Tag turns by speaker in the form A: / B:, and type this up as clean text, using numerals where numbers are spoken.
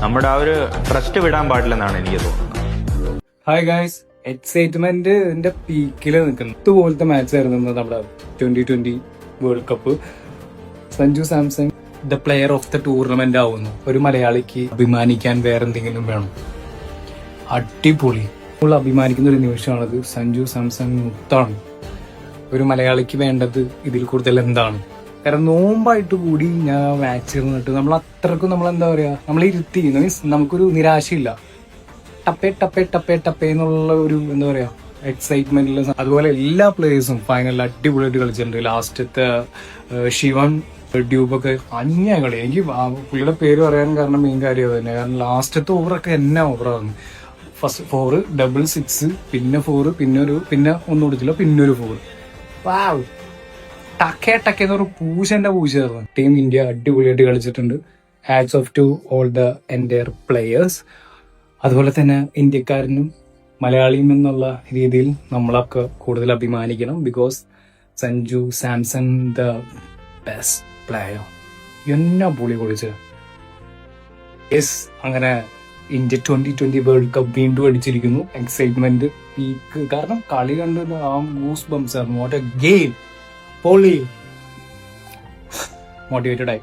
A: നമ്മുടെ ആ ഒരു ട്രസ്റ്റ് വിടാൻ പാടില്ലെന്നാണ് എനിക്ക് തോന്നുന്നത്.
B: ഹായ് ഗായ്സ്, എക്സൈറ്റ്മെന്റ് പീക്കില് നിൽക്കുന്നു. ഇതുപോലത്തെ മാച്ച് ആയിരുന്നു നമ്മുടെ 2020 world cup. Sanju Samson the player of the tournament ആവുന്നു. ഒരു മലയാളിക്ക് അഭിമാനിക്കാൻ വേറെന്തെങ്കിലും വേണം? അടിപൊളി. നമ്മൾ അഭിമാനിക്കുന്ന ഒരു നിമിഷമാണത്. സഞ്ജു സാംസൺ മുത്താണ്. ഒരു മലയാളിക്ക് വേണ്ടത് ഇതിൽ കൂടുതൽ എന്താണ്? കാരണം നോമ്പായിട്ട് കൂടി ഞാൻ മാച്ച് ഇരുന്നിട്ട് നമ്മൾ അത്രക്കും നമ്മളെന്താ പറയാ, നമ്മൾ ഇരുത്തി മീൻസ് നമുക്കൊരു നിരാശയില്ല. ടപ്പേ എന്നുള്ള ഒരു എന്താ പറയാ എക്സൈറ്റ്മെന്റിൽ. അതുപോലെ എല്ലാ പ്ലേയേഴ്സും ഫൈനലിൽ അടിപൊളിയായിട്ട് കളിച്ചിട്ടുണ്ട്. ലാസ്റ്റത്തെ ശിവൻ ഡ്യൂബൊക്കെ അന്യ കളി. എനിക്ക് പുള്ളിയുടെ പേര് പറയാൻ കാരണം മെയിൻ കാര്യം തന്നെ. കാരണം ലാസ്റ്റത്തെ ഓവറൊക്കെ എന്നാ ഓവറാണ്. ഫസ്റ്റ് 4, ഡബിൾ 6, പിന്നെ 4, പിന്നെ ഒന്നും കൊടുത്തില്ല, പിന്നെ ഒരു 4. വാവ്, ടക്കേ എന്നൊരു പൂശന്റെ പൂശായിരുന്നു. ടീം ഇന്ത്യ അടിപൊളിയായിട്ട് കളിച്ചിട്ടുണ്ട്. Hats off to all the entire players. അതുപോലെ തന്നെ ഇന്ത്യക്കാരനും മലയാളിയും എന്നുള്ള രീതിയിൽ നമ്മളൊക്കെ കൂടുതൽ അഭിമാനിക്കണം. Because Sanju Samson the best player. എന്നാ പൊളി പൊളിച്ച്. യെസ്, അങ്ങനെ ഇന്ത്യ 2020 വേൾഡ് കപ്പ് വീണ്ടും അടിച്ചിരിക്കുന്നു. Excitement peak. കാരണം കളി കണ്ട് ആ ഗൂസ് ബംസ് ആയിരുന്നു. What A game. പൊളി. മോട്ടിവേറ്റഡ് ആയി.